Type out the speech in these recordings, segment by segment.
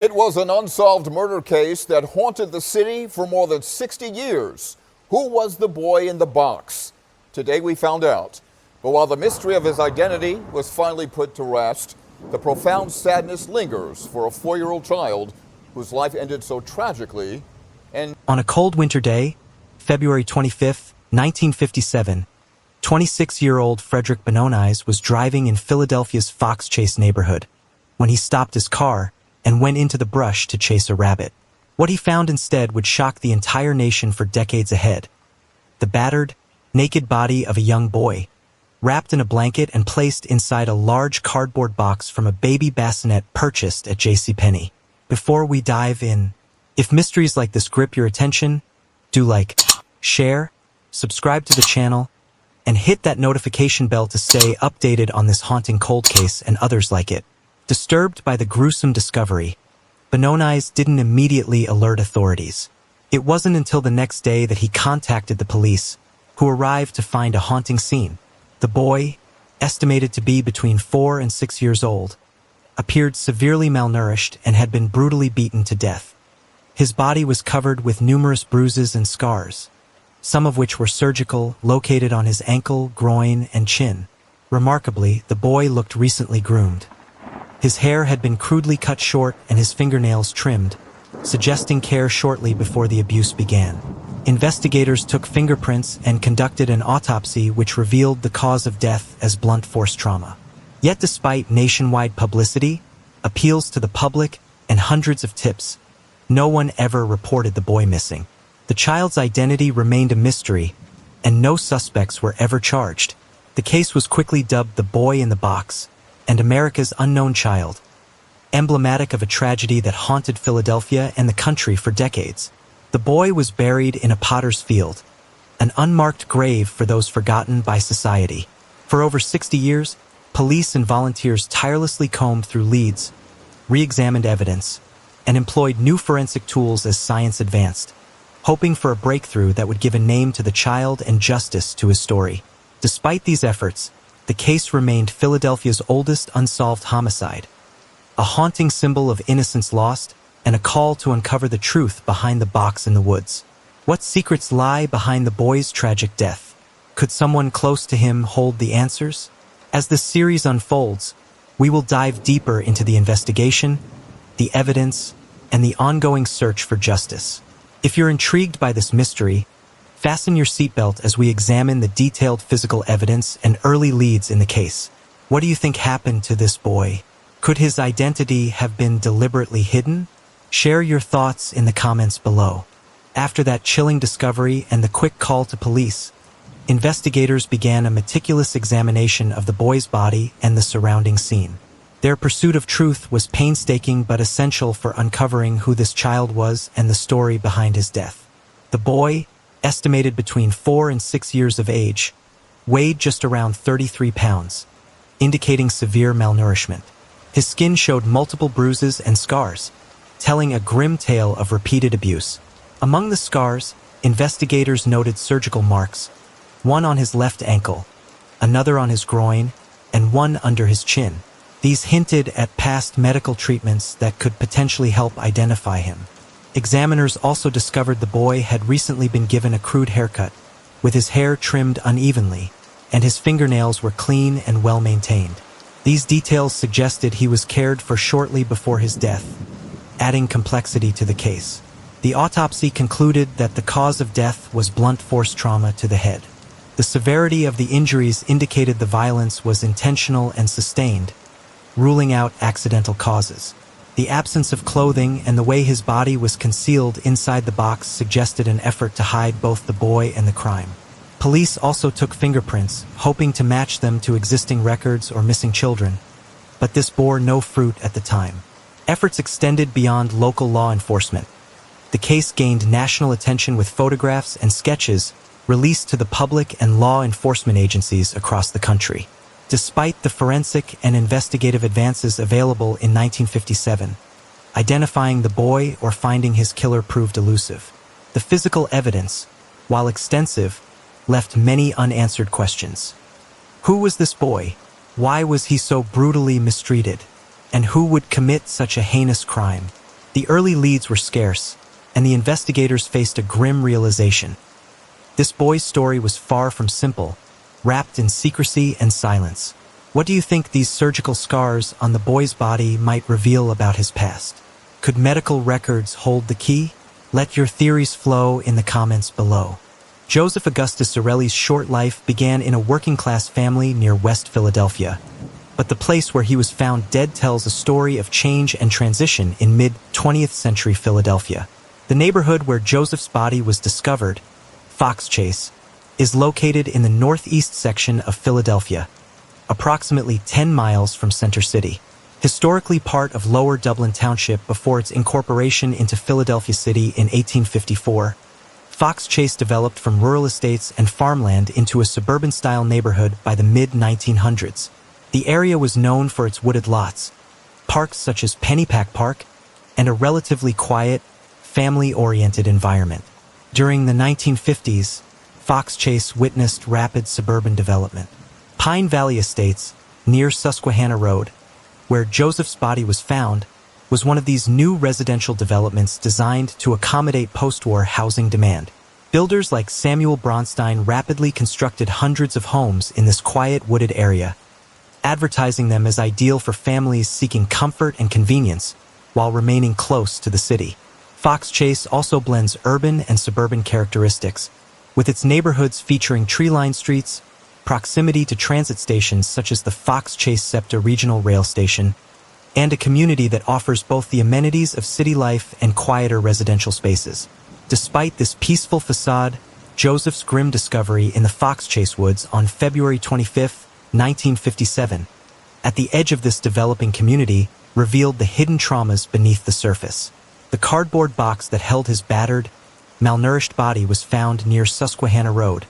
It was an unsolved murder case that haunted the city for more than 60 years. Who was the boy in the box? Today we found out. But while the mystery of his identity was finally put to rest, the profound sadness lingers for a 4-year-old child whose life ended so tragically. And on a cold winter day, February 25, 1957, 26-year-old Frederick Benonies was driving in Philadelphia's Fox Chase neighborhood when he stopped his car and went into the brush to chase a rabbit. What he found instead would shock the entire nation for decades ahead. The battered, naked body of a young boy, wrapped in a blanket and placed inside a large cardboard box from a baby bassinet purchased at JCPenney. Before we dive in, if mysteries like this grip your attention, do like, share, subscribe to the channel, and hit that notification bell to stay updated on this haunting cold case and others like it. Disturbed by the gruesome discovery, Benonies didn't immediately alert authorities. It wasn't until the next day that he contacted the police, who arrived to find a haunting scene. The boy, estimated to be between 4 and 6 years old, appeared severely malnourished and had been brutally beaten to death. His body was covered with numerous bruises and scars, some of which were surgical, located on his ankle, groin, and chin. Remarkably, the boy looked recently groomed. His hair had been crudely cut short and his fingernails trimmed, suggesting care shortly before the abuse began. Investigators took fingerprints and conducted an autopsy which revealed the cause of death as blunt force trauma. Yet despite nationwide publicity, appeals to the public, and hundreds of tips, no one ever reported the boy missing. The child's identity remained a mystery, and no suspects were ever charged. The case was quickly dubbed the boy in the box, and America's unknown child, emblematic of a tragedy that haunted Philadelphia and the country for decades. The boy was buried in a potter's field, an unmarked grave for those forgotten by society. For over 60 years, police and volunteers tirelessly combed through leads, re-examined evidence, and employed new forensic tools as science advanced, hoping for a breakthrough that would give a name to the child and justice to his story. Despite these efforts, the case remained Philadelphia's oldest unsolved homicide, a haunting symbol of innocence lost and a call to uncover the truth behind the box in the woods. What secrets lie behind the boy's tragic death? Could someone close to him hold the answers? As this series unfolds, we will dive deeper into the investigation, the evidence, and the ongoing search for justice. If you're intrigued by this mystery, fasten your seatbelt as we examine the detailed physical evidence and early leads in the case. What do you think happened to this boy? Could his identity have been deliberately hidden? Share your thoughts in the comments below. After that chilling discovery and the quick call to police, investigators began a meticulous examination of the boy's body and the surrounding scene. Their pursuit of truth was painstaking but essential for uncovering who this child was and the story behind his death. The boy, estimated between 4 and 6 years of age, weighed just around 33 pounds, indicating severe malnourishment. His skin showed multiple bruises and scars, telling a grim tale of repeated abuse. Among the scars, investigators noted surgical marks, one on his left ankle, another on his groin, and one under his chin. These hinted at past medical treatments that could potentially help identify him. Examiners also discovered the boy had recently been given a crude haircut, with his hair trimmed unevenly, and his fingernails were clean and well-maintained. These details suggested he was cared for shortly before his death, adding complexity to the case. The autopsy concluded that the cause of death was blunt force trauma to the head. The severity of the injuries indicated the violence was intentional and sustained, ruling out accidental causes. The absence of clothing and the way his body was concealed inside the box suggested an effort to hide both the boy and the crime. Police also took fingerprints, hoping to match them to existing records or missing children, but this bore no fruit at the time. Efforts extended beyond local law enforcement. The case gained national attention with photographs and sketches released to the public and law enforcement agencies across the country. Despite the forensic and investigative advances available in 1957, identifying the boy or finding his killer proved elusive. The physical evidence, while extensive, left many unanswered questions. Who was this boy? Why was he so brutally mistreated? And who would commit such a heinous crime? The early leads were scarce, and the investigators faced a grim realization. This boy's story was far from simple, wrapped in secrecy and silence. What do you think these surgical scars on the boy's body might reveal about his past? Could medical records hold the key? Let your theories flow in the comments below. Joseph Augustus Zarelli's short life began in a working-class family near West Philadelphia, but the place where he was found dead tells a story of change and transition in mid-20th century Philadelphia. The neighborhood where Joseph's body was discovered, Fox Chase, is located in the northeast section of Philadelphia, approximately 10 miles from Center City. Historically part of Lower Dublin Township before its incorporation into Philadelphia City in 1854, Fox Chase developed from rural estates and farmland into a suburban-style neighborhood by the mid-1900s. The area was known for its wooded lots, parks such as Pennypack Park, and a relatively quiet, family-oriented environment. During the 1950s, Fox Chase witnessed rapid suburban development. Pine Valley Estates, near Susquehanna Road, where Joseph's body was found, was one of these new residential developments designed to accommodate post-war housing demand. Builders like Samuel Bronstein rapidly constructed hundreds of homes in this quiet wooded area, advertising them as ideal for families seeking comfort and convenience while remaining close to the city. Fox Chase also blends urban and suburban characteristics, with its neighborhoods featuring tree-lined streets, proximity to transit stations such as the Fox Chase SEPTA Regional Rail Station, and a community that offers both the amenities of city life and quieter residential spaces. Despite this peaceful facade, Joseph's grim discovery in the Fox Chase Woods on February 25, 1957, at the edge of this developing community, revealed the hidden traumas beneath the surface. The cardboard box that held his battered, malnourished body was found near Susquehanna Road,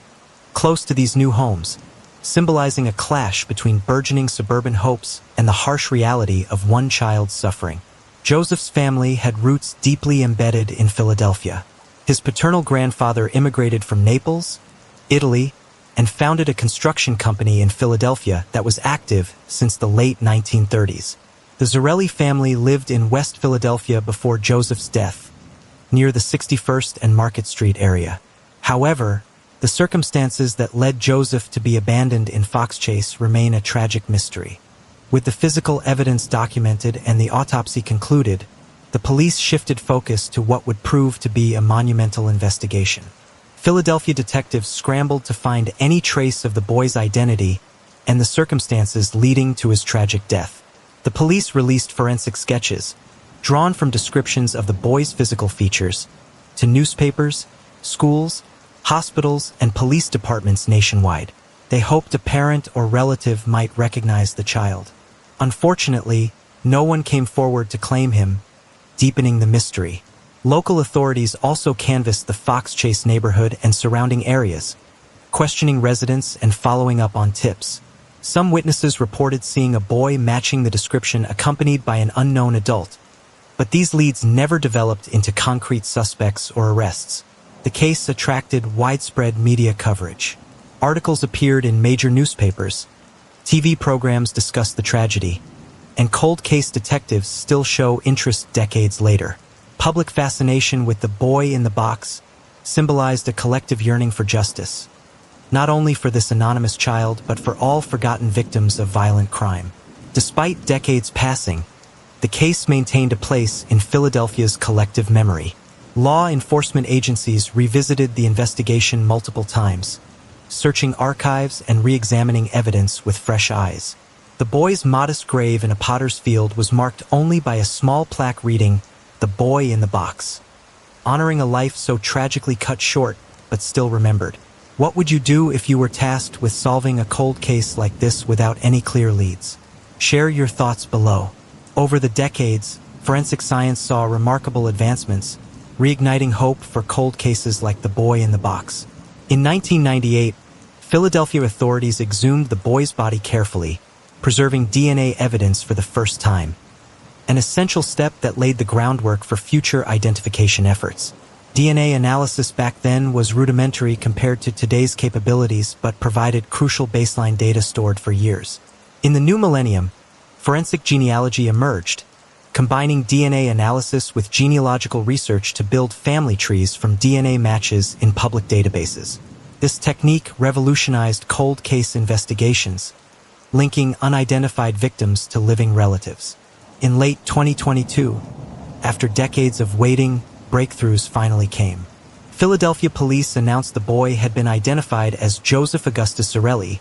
close to these new homes, symbolizing a clash between burgeoning suburban hopes and the harsh reality of one child's suffering. Joseph's family had roots deeply embedded in Philadelphia. His paternal grandfather immigrated from Naples, Italy, and founded a construction company in Philadelphia that was active since the late 1930s. The Zarelli family lived in West Philadelphia before Joseph's death, near the 61st and Market Street area. However, the circumstances that led Joseph to be abandoned in Fox Chase remain a tragic mystery. With the physical evidence documented and the autopsy concluded, the police shifted focus to what would prove to be a monumental investigation. Philadelphia detectives scrambled to find any trace of the boy's identity and the circumstances leading to his tragic death. The police released forensic sketches, drawn from descriptions of the boy's physical features, to newspapers, schools, hospitals, and police departments nationwide. They hoped a parent or relative might recognize the child. Unfortunately, no one came forward to claim him, deepening the mystery. Local authorities also canvassed the Fox Chase neighborhood and surrounding areas, questioning residents and following up on tips. Some witnesses reported seeing a boy matching the description accompanied by an unknown adult, but these leads never developed into concrete suspects or arrests. The case attracted widespread media coverage. Articles appeared in major newspapers, TV programs discussed the tragedy, and cold case detectives still show interest decades later. Public fascination with the boy in the box symbolized a collective yearning for justice, not only for this anonymous child, but for all forgotten victims of violent crime. Despite decades passing, the case maintained a place in Philadelphia's collective memory. Law enforcement agencies revisited the investigation multiple times, searching archives and re-examining evidence with fresh eyes. The boy's modest grave in a potter's field was marked only by a small plaque reading, "The Boy in the Box," honoring a life so tragically cut short, but still remembered. What would you do if you were tasked with solving a cold case like this without any clear leads? Share your thoughts below. Over the decades, forensic science saw remarkable advancements, reigniting hope for cold cases like the boy in the box. In 1998, Philadelphia authorities exhumed the boy's body carefully, preserving DNA evidence for the first time, an essential step that laid the groundwork for future identification efforts. DNA analysis back then was rudimentary compared to today's capabilities, but provided crucial baseline data stored for years. In the new millennium, forensic genealogy emerged, combining DNA analysis with genealogical research to build family trees from DNA matches in public databases. This technique revolutionized cold case investigations, linking unidentified victims to living relatives. In late 2022, after decades of waiting, breakthroughs finally came. Philadelphia police announced the boy had been identified as Joseph Augustus Zarelli,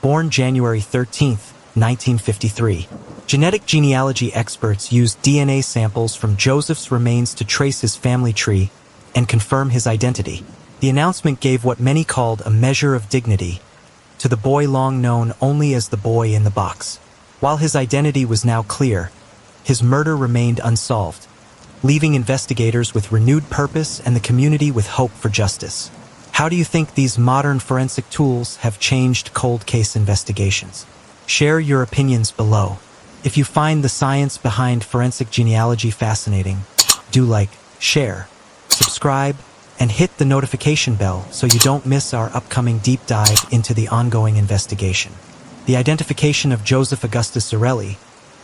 born January 13, 1953. Genetic genealogy experts used DNA samples from Joseph's remains to trace his family tree and confirm his identity. The announcement gave what many called a measure of dignity to the boy long known only as the boy in the box. While his identity was now clear, his murder remained unsolved, leaving investigators with renewed purpose and the community with hope for justice. How do you think these modern forensic tools have changed cold case investigations? Share your opinions below. If you find the science behind forensic genealogy fascinating, do like, share, subscribe, and hit the notification bell so you don't miss our upcoming deep dive into the ongoing investigation. The identification of Joseph Augustus Zarelli,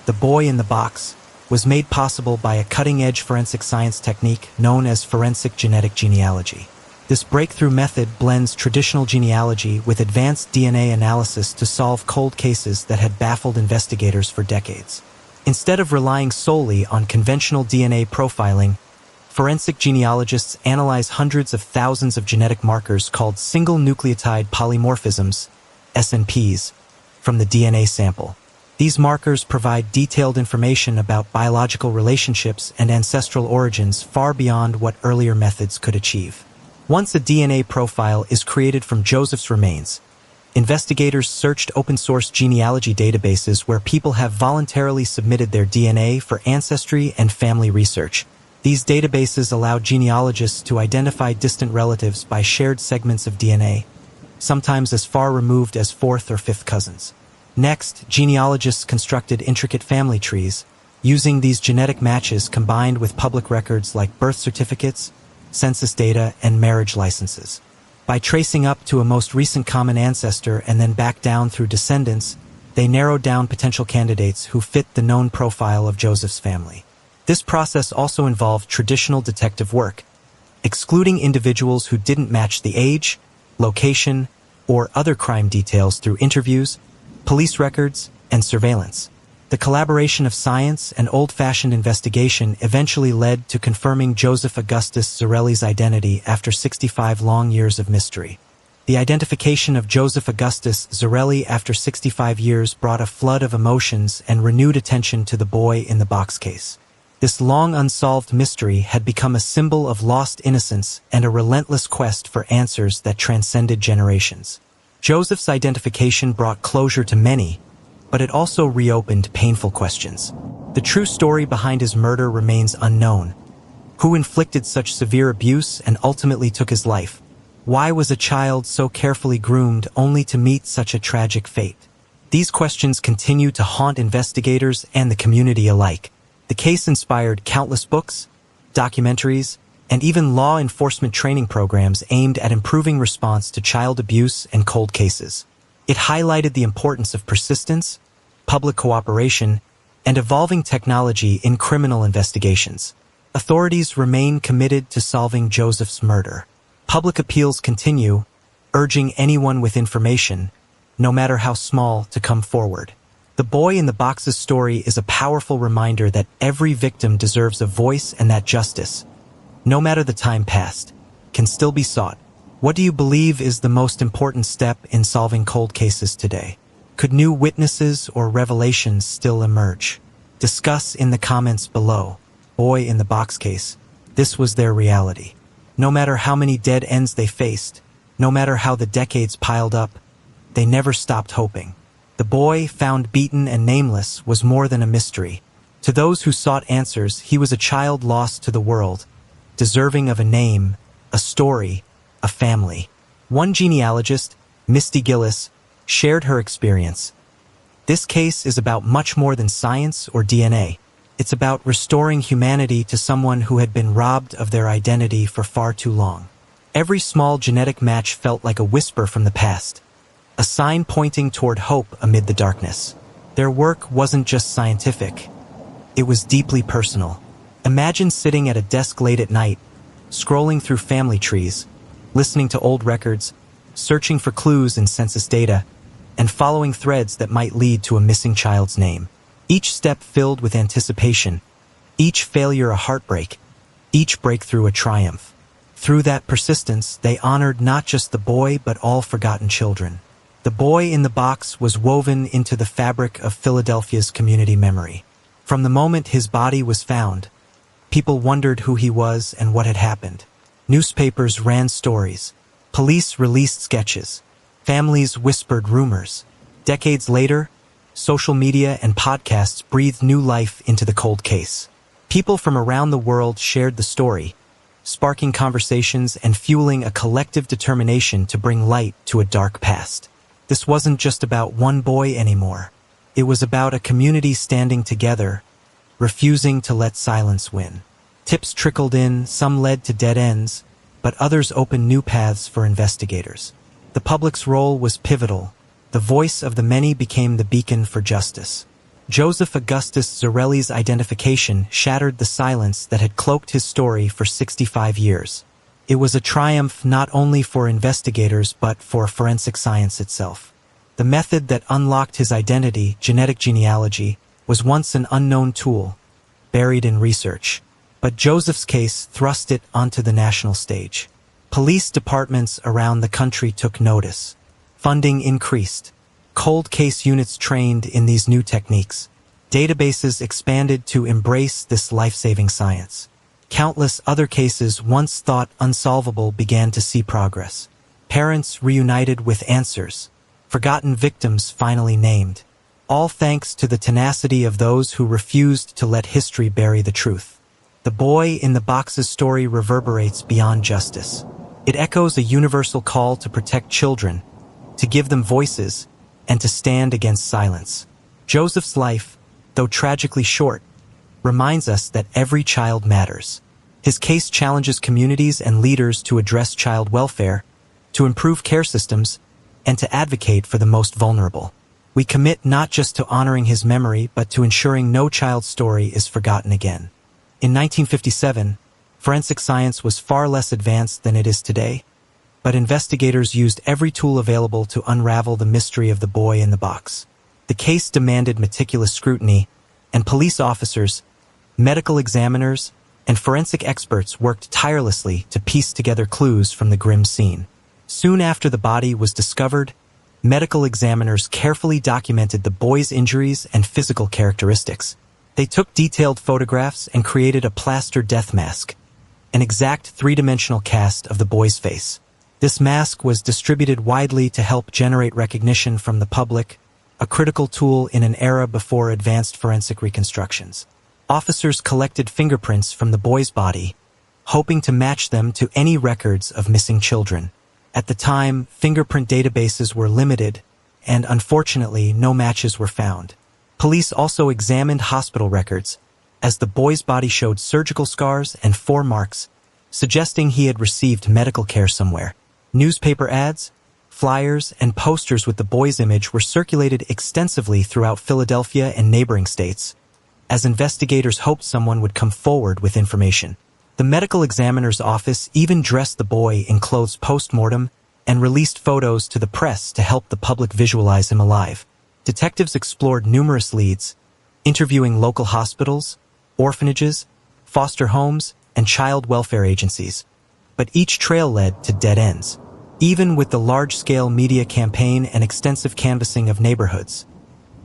the boy in the box, was made possible by a cutting-edge forensic science technique known as forensic genetic genealogy. This breakthrough method blends traditional genealogy with advanced DNA analysis to solve cold cases that had baffled investigators for decades. Instead of relying solely on conventional DNA profiling, forensic genealogists analyze hundreds of thousands of genetic markers called single nucleotide polymorphisms, SNPs, from the DNA sample. These markers provide detailed information about biological relationships and ancestral origins far beyond what earlier methods could achieve. Once a DNA profile is created from Joseph's remains, investigators searched open-source genealogy databases where people have voluntarily submitted their DNA for ancestry and family research. These databases allow genealogists to identify distant relatives by shared segments of DNA, sometimes as far removed as fourth or fifth cousins. Next, genealogists constructed intricate family trees, using these genetic matches combined with public records like birth certificates, census data, and marriage licenses. By tracing up to a most recent common ancestor and then back down through descendants, they narrowed down potential candidates who fit the known profile of Joseph's family. This process also involved traditional detective work, excluding individuals who didn't match the age, location, or other crime details through interviews, police records, and surveillance. The collaboration of science and old-fashioned investigation eventually led to confirming Joseph Augustus Zarelli's identity after 65 long years of mystery. The identification of Joseph Augustus Zarelli after 65 years brought a flood of emotions and renewed attention to the boy in the box case. This long unsolved mystery had become a symbol of lost innocence and a relentless quest for answers that transcended generations. Joseph's identification brought closure to many, but it also reopened painful questions. The true story behind his murder remains unknown. Who inflicted such severe abuse and ultimately took his life? Why was a child so carefully groomed only to meet such a tragic fate? These questions continue to haunt investigators and the community alike. The case inspired countless books, documentaries, and even law enforcement training programs aimed at improving response to child abuse and cold cases. It highlighted the importance of persistence, public cooperation, and evolving technology in criminal investigations. Authorities remain committed to solving Joseph's murder. Public appeals continue, urging anyone with information, no matter how small, to come forward. The boy in the box's story is a powerful reminder that every victim deserves a voice and that justice, no matter the time past, can still be sought. What do you believe is the most important step in solving cold cases today? Could new witnesses or revelations still emerge? Discuss in the comments below. Boy in the box case, this was their reality. No matter how many dead ends they faced, no matter how the decades piled up, they never stopped hoping. The boy, found beaten and nameless, was more than a mystery. To those who sought answers, he was a child lost to the world, deserving of a name, a story, a family. One genealogist, Misty Gillis, shared her experience. This case is about much more than science or DNA. It's about restoring humanity to someone who had been robbed of their identity for far too long. Every small genetic match felt like a whisper from the past, a sign pointing toward hope amid the darkness. Their work wasn't just scientific. It was deeply personal. Imagine sitting at a desk late at night, scrolling through family trees, listening to old records, searching for clues in census data, and following threads that might lead to a missing child's name. Each step filled with anticipation, each failure a heartbreak, each breakthrough a triumph. Through that persistence, they honored not just the boy but all forgotten children. The boy in the box was woven into the fabric of Philadelphia's community memory. From the moment his body was found, people wondered who he was and what had happened. Newspapers ran stories. Police released sketches. Families whispered rumors. Decades later, social media and podcasts breathed new life into the cold case. People from around the world shared the story, sparking conversations and fueling a collective determination to bring light to a dark past. This wasn't just about one boy anymore. It was about a community standing together, refusing to let silence win. Tips trickled in, some led to dead ends, but others opened new paths for investigators. The public's role was pivotal. The voice of the many became the beacon for justice. Joseph Augustus Zarelli's identification shattered the silence that had cloaked his story for 65 years. It was a triumph not only for investigators but for forensic science itself. The method that unlocked his identity, genetic genealogy, was once an unknown tool, buried in research. But Joseph's case thrust it onto the national stage. Police departments around the country took notice. Funding increased. Cold case units trained in these new techniques. Databases expanded to embrace this life-saving science. Countless other cases once thought unsolvable began to see progress. Parents reunited with answers. Forgotten victims finally named. All thanks to the tenacity of those who refused to let history bury the truth. The boy in the box's story reverberates beyond justice. It echoes a universal call to protect children, to give them voices, and to stand against silence. Joseph's life, though tragically short, reminds us that every child matters. His case challenges communities and leaders to address child welfare, to improve care systems, and to advocate for the most vulnerable. We commit not just to honoring his memory, but to ensuring no child's story is forgotten again. In 1957, forensic science was far less advanced than it is today, but investigators used every tool available to unravel the mystery of the boy in the box. The case demanded meticulous scrutiny, and police officers, medical examiners, and forensic experts worked tirelessly to piece together clues from the grim scene. Soon after the body was discovered, medical examiners carefully documented the boy's injuries and physical characteristics. They took detailed photographs and created a plaster death mask, an exact three-dimensional cast of the boy's face. This mask was distributed widely to help generate recognition from the public, a critical tool in an era before advanced forensic reconstructions. Officers collected fingerprints from the boy's body, hoping to match them to any records of missing children. At the time, fingerprint databases were limited, and unfortunately, no matches were found. Police also examined hospital records, as the boy's body showed surgical scars and 4 marks, suggesting he had received medical care somewhere. Newspaper ads, flyers, and posters with the boy's image were circulated extensively throughout Philadelphia and neighboring states, as investigators hoped someone would come forward with information. The medical examiner's office even dressed the boy in clothes post-mortem and released photos to the press to help the public visualize him alive. Detectives explored numerous leads, interviewing local hospitals, orphanages, foster homes, and child welfare agencies. But each trail led to dead ends. Even with the large-scale media campaign and extensive canvassing of neighborhoods,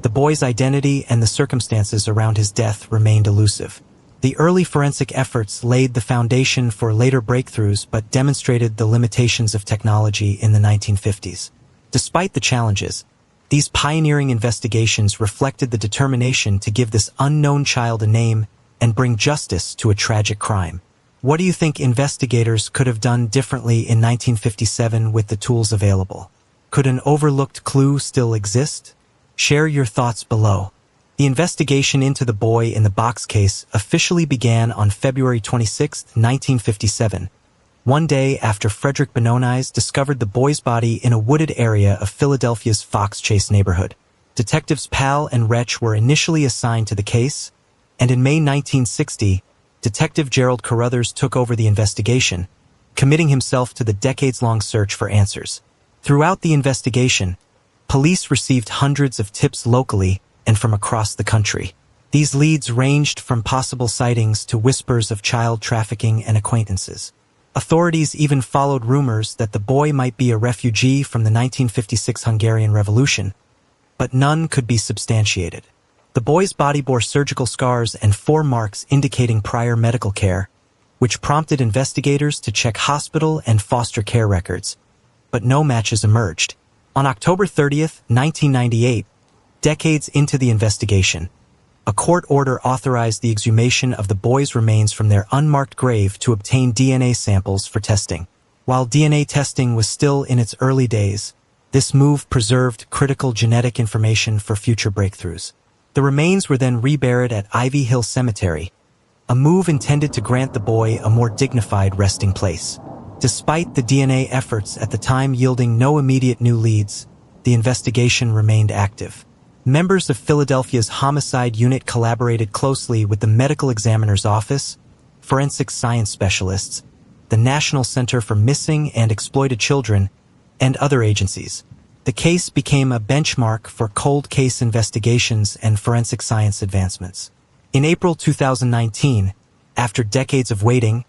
the boy's identity and the circumstances around his death remained elusive. The early forensic efforts laid the foundation for later breakthroughs but demonstrated the limitations of technology in the 1950s. Despite the challenges, these pioneering investigations reflected the determination to give this unknown child a name and bring justice to a tragic crime. What do you think investigators could have done differently in 1957 with the tools available? Could an overlooked clue still exist? Share your thoughts below. The investigation into the boy in the box case officially began on February 26, 1957, one day after Frederick Benoni's discovered the boy's body in a wooded area of Philadelphia's Fox Chase neighborhood. Detectives Pal and Wretch were initially assigned to the case, and in May 1960, Detective Gerald Carruthers took over the investigation, committing himself to the decades-long search for answers. Throughout the investigation, police received hundreds of tips locally and from across the country. These leads ranged from possible sightings to whispers of child trafficking and acquaintances. Authorities even followed rumors that the boy might be a refugee from the 1956 Hungarian Revolution, but none could be substantiated. The boy's body bore surgical scars and 4 marks indicating prior medical care, which prompted investigators to check hospital and foster care records, but no matches emerged. On October 30th, 1998, decades into the investigation, a court order authorized the exhumation of the boy's remains from their unmarked grave to obtain DNA samples for testing. While DNA testing was still in its early days, this move preserved critical genetic information for future breakthroughs. The remains were then reburied at Ivy Hill Cemetery, a move intended to grant the boy a more dignified resting place. Despite the DNA efforts at the time yielding no immediate new leads, the investigation remained active. Members of Philadelphia's homicide unit collaborated closely with the medical examiner's office, forensic science specialists, the National Center for Missing and Exploited Children, and other agencies. The case became a benchmark for cold case investigations and forensic science advancements. In April 2019, after decades of waiting,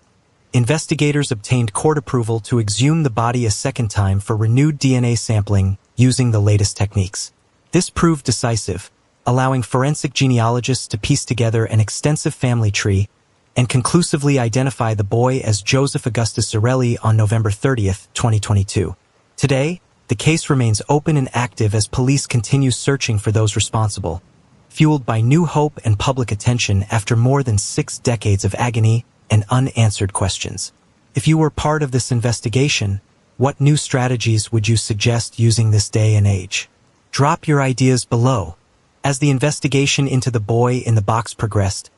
investigators obtained court approval to exhume the body a second time for renewed DNA sampling using the latest techniques. This proved decisive, allowing forensic genealogists to piece together an extensive family tree and conclusively identify the boy as Joseph Augustus Zarelli on November 30th, 2022. Today, the case remains open and active as police continue searching for those responsible, fueled by new hope and public attention after more than 6 decades of agony and unanswered questions. If you were part of this investigation, what new strategies would you suggest using this day and age? Drop your ideas below. As the investigation into the boy in the box progressed,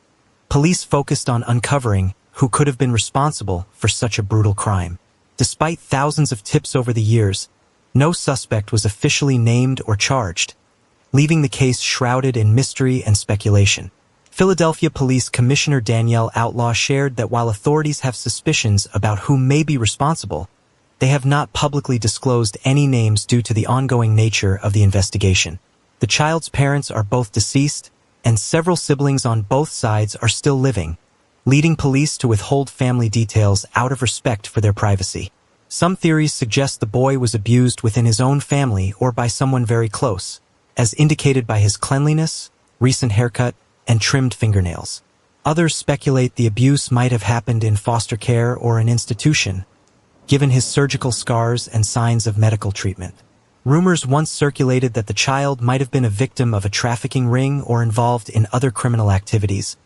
police focused on uncovering who could have been responsible for such a brutal crime. Despite thousands of tips over the years, no suspect was officially named or charged, leaving the case shrouded in mystery and speculation. Philadelphia Police Commissioner Danielle Outlaw shared that while authorities have suspicions about who may be responsible, they have not publicly disclosed any names due to the ongoing nature of the investigation. The child's parents are both deceased, and several siblings on both sides are still living, leading police to withhold family details out of respect for their privacy. Some theories suggest the boy was abused within his own family or by someone very close, as indicated by his cleanliness, recent haircut, and trimmed fingernails. Others speculate the abuse might have happened in foster care or an institution, given his surgical scars and signs of medical treatment. Rumors once circulated that the child might have been a victim of a trafficking ring or involved in other criminal activities,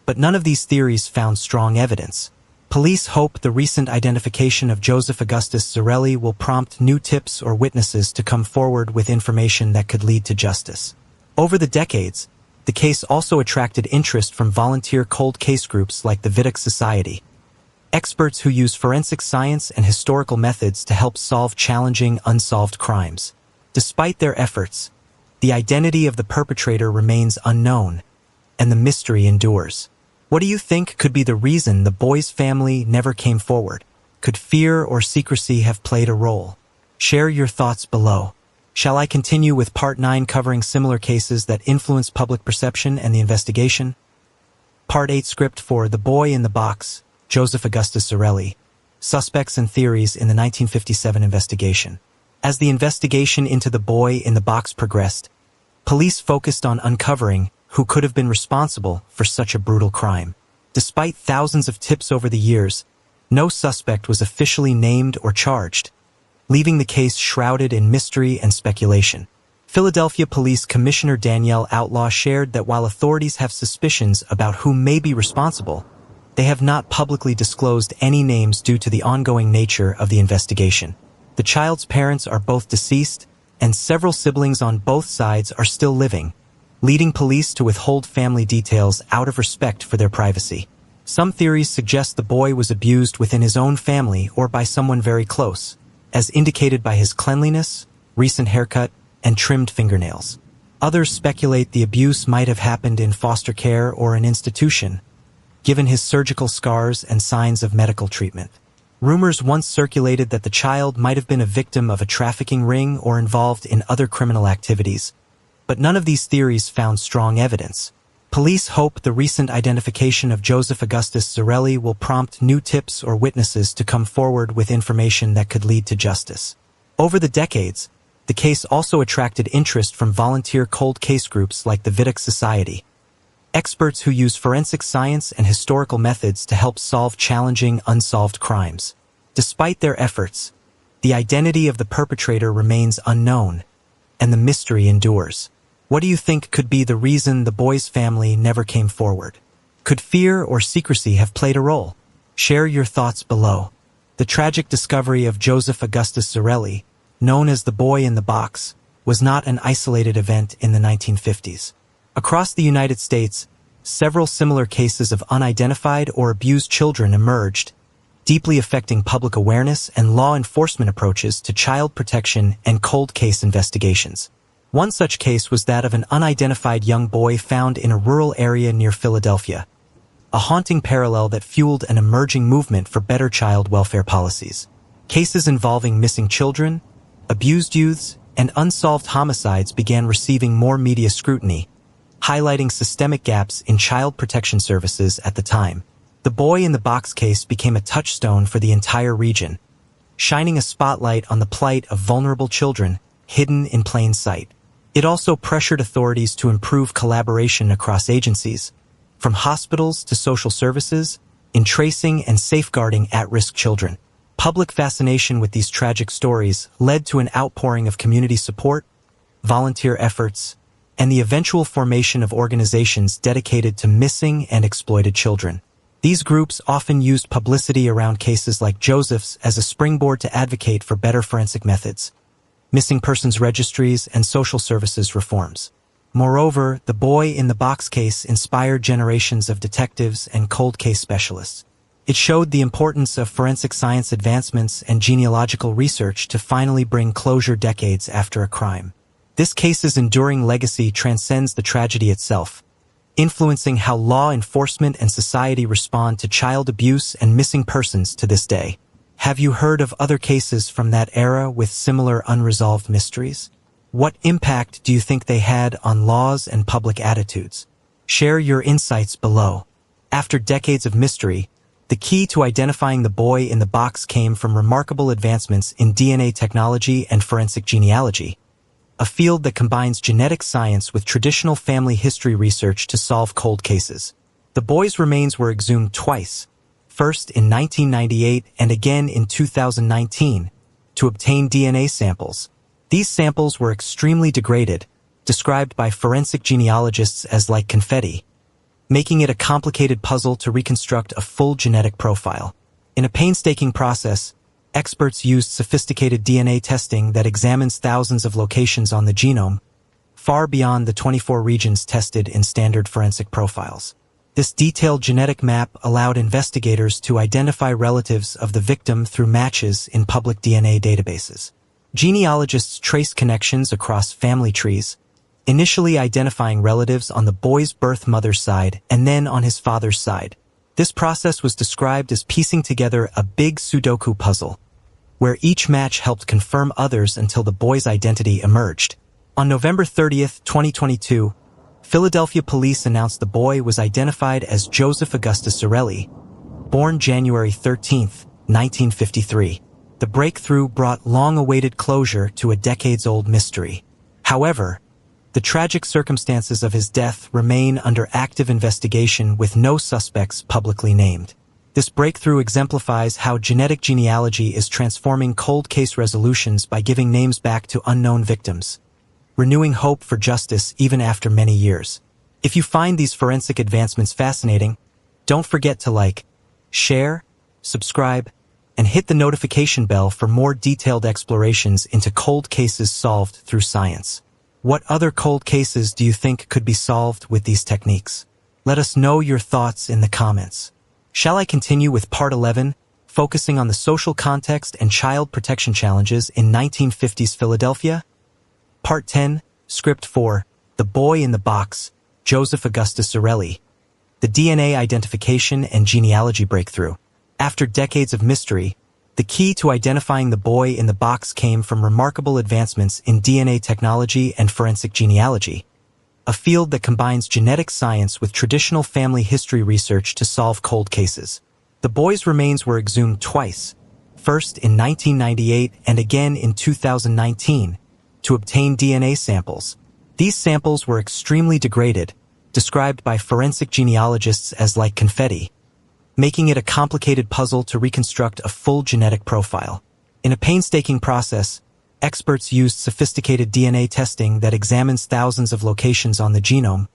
but none of these theories found strong evidence. Police hope the recent identification of Joseph Augustus Zarelli will prompt new tips or witnesses to come forward with information that could lead to justice. Over the decades, the case also attracted interest from volunteer cold case groups like the Vidic Society, experts who use forensic science and historical methods to help solve challenging, unsolved crimes. Despite their efforts, the identity of the perpetrator remains unknown, and the mystery endures. What do you think could be the reason the boy's family never came forward? Could fear or secrecy have played a role? Share your thoughts below. Shall I continue with Part 9 covering similar cases that influence public perception and the investigation? Part 8 script for The Boy in the Box, Joseph Augustus Zarelli, Suspects and Theories in the 1957 Investigation. As the investigation into the boy in the box progressed, police focused on uncovering who could have been responsible for such a brutal crime. Despite thousands of tips over the years, no suspect was officially named or charged, leaving the case shrouded in mystery and speculation. Philadelphia Police Commissioner Danielle Outlaw shared that while authorities have suspicions about who may be responsible, they have not publicly disclosed any names due to the ongoing nature of the investigation. The child's parents are both deceased, and several siblings on both sides are still living, leading police to withhold family details out of respect for their privacy. Some theories suggest the boy was abused within his own family or by someone very close, as indicated by his cleanliness, recent haircut, and trimmed fingernails. Others speculate the abuse might have happened in foster care or an institution, given his surgical scars and signs of medical treatment. Rumors once circulated that the child might have been a victim of a trafficking ring or involved in other criminal activities, but none of these theories found strong evidence. Police hope the recent identification of Joseph Augustus Zarelli will prompt new tips or witnesses to come forward with information that could lead to justice. Over the decades, the case also attracted interest from volunteer cold case groups like the Vidic Society, experts who use forensic science and historical methods to help solve challenging, unsolved crimes. Despite their efforts, the identity of the perpetrator remains unknown, and the mystery endures. What do you think could be the reason the boy's family never came forward? Could fear or secrecy have played a role? Share your thoughts below. The tragic discovery of Joseph Augustus Zarelli, known as the boy in the box, was not an isolated event in the 1950s. Across the United States, several similar cases of unidentified or abused children emerged, deeply affecting public awareness and law enforcement approaches to child protection and cold case investigations. One such case was that of an unidentified young boy found in a rural area near Philadelphia, a haunting parallel that fueled an emerging movement for better child welfare policies. Cases involving missing children, abused youths, and unsolved homicides began receiving more media scrutiny, highlighting systemic gaps in child protection services at the time. The boy in the box case became a touchstone for the entire region, shining a spotlight on the plight of vulnerable children hidden in plain sight. It also pressured authorities to improve collaboration across agencies, from hospitals to social services, in tracing and safeguarding at-risk children. Public fascination with these tragic stories led to an outpouring of community support, volunteer efforts, and the eventual formation of organizations dedicated to missing and exploited children. These groups often used publicity around cases like Joseph's as a springboard to advocate for better forensic methods, missing persons registries, and social services reforms. Moreover, the boy in the box case inspired generations of detectives and cold case specialists. It showed the importance of forensic science advancements and genealogical research to finally bring closure decades after a crime. This case's enduring legacy transcends the tragedy itself, influencing how law enforcement and society respond to child abuse and missing persons to this day. Have you heard of other cases from that era with similar unresolved mysteries? What impact do you think they had on laws and public attitudes? Share your insights below. After decades of mystery, the key to identifying the boy in the box came from remarkable advancements in DNA technology and forensic genealogy, a field that combines genetic science with traditional family history research to solve cold cases. The boy's remains were exhumed twice, first in 1998 and again in 2019, to obtain DNA samples. These samples were extremely degraded, described by forensic genealogists as like confetti, making it a complicated puzzle to reconstruct a full genetic profile. In a painstaking process, experts used sophisticated DNA testing that examines thousands of locations on the genome, far beyond the 24 regions tested in standard forensic profiles. This detailed genetic map allowed investigators to identify relatives of the victim through matches in public DNA databases. Genealogists traced connections across family trees, initially identifying relatives on the boy's birth mother's side and then on his father's side. This process was described as piecing together a big Sudoku puzzle, where each match helped confirm others until the boy's identity emerged. On November 30th, 2022, Philadelphia police announced the boy was identified as Joseph Augustus Zarelli, born January 13th, 1953. The breakthrough brought long-awaited closure to a decades-old mystery. However, the tragic circumstances of his death remain under active investigation with no suspects publicly named. This breakthrough exemplifies how genetic genealogy is transforming cold case resolutions by giving names back to unknown victims, renewing hope for justice even after many years. If you find these forensic advancements fascinating, don't forget to like, share, subscribe, and hit the notification bell for more detailed explorations into cold cases solved through science. What other cold cases do you think could be solved with these techniques? Let us know your thoughts in the comments. Shall I continue with Part 11, focusing on the social context and child protection challenges in 1950s Philadelphia? Part 10, Script 4, The Boy in the Box, Joseph Augustus Zarelli. The DNA identification and genealogy breakthrough. After decades of mystery, the key to identifying the boy in the box came from remarkable advancements in DNA technology and forensic genealogy, a field that combines genetic science with traditional family history research to solve cold cases. The boy's remains were exhumed twice, first in 1998 and again in 2019, to obtain DNA samples. These samples were extremely degraded, described by forensic genealogists as like confetti, making it a complicated puzzle to reconstruct a full genetic profile. In a painstaking process, experts used sophisticated DNA testing that examines thousands of locations on the genome,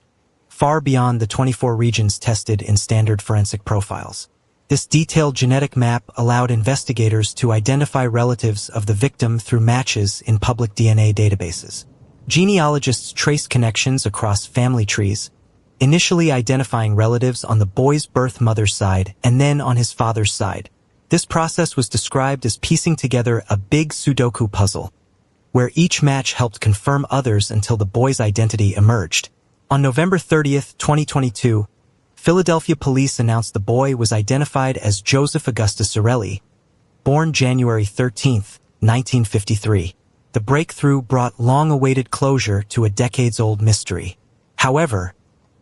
far beyond the 24 regions tested in standard forensic profiles. This detailed genetic map allowed investigators to identify relatives of the victim through matches in public DNA databases. Genealogists traced connections across family trees, initially identifying relatives on the boy's birth mother's side and then on his father's side. This process was described as piecing together a big Sudoku puzzle, where each match helped confirm others until the boy's identity emerged. On November 30th, 2022, Philadelphia police announced the boy was identified as Joseph Augustus Zarelli, born January 13th, 1953. The breakthrough brought long-awaited closure to a decades-old mystery. However,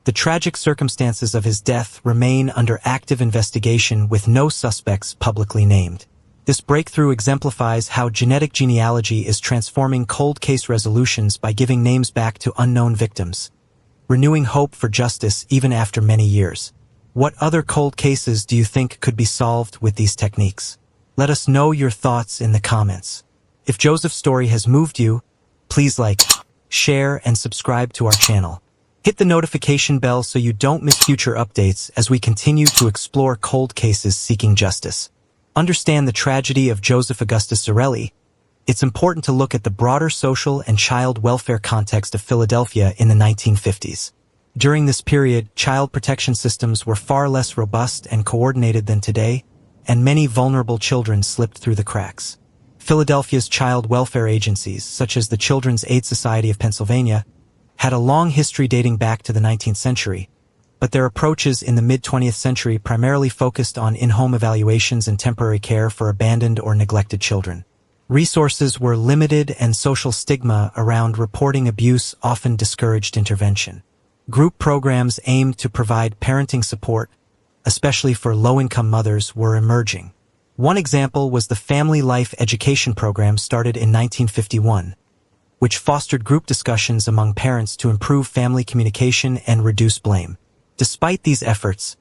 the tragic circumstances of his death remain under active investigation with no suspects publicly named. This breakthrough exemplifies how genetic genealogy is transforming cold case resolutions by giving names back to unknown victims, renewing hope for justice even after many years. What other cold cases do you think could be solved with these techniques? Let us know your thoughts in the comments. If Joseph's story has moved you, please like, share, and subscribe to our channel. Hit the notification bell so you don't miss future updates as we continue to explore cold cases seeking justice. Understand the tragedy of Joseph Augustus Zarelli. It's important to look at the broader social and child welfare context of Philadelphia in the 1950s. During this period, child protection systems were far less robust and coordinated than today, and many vulnerable children slipped through the cracks. Philadelphia's child welfare agencies, such as the Children's Aid Society of Pennsylvania, had a long history dating back to the 19th century, but their approaches in the mid-20th century primarily focused on in-home evaluations and temporary care for abandoned or neglected children. Resources were limited and social stigma around reporting abuse often discouraged intervention. Group programs aimed to provide parenting support, especially for low-income mothers, were emerging. One example was the Family Life Education Program started in 1951, which fostered group discussions among parents to improve family communication and reduce blame. Despite these efforts,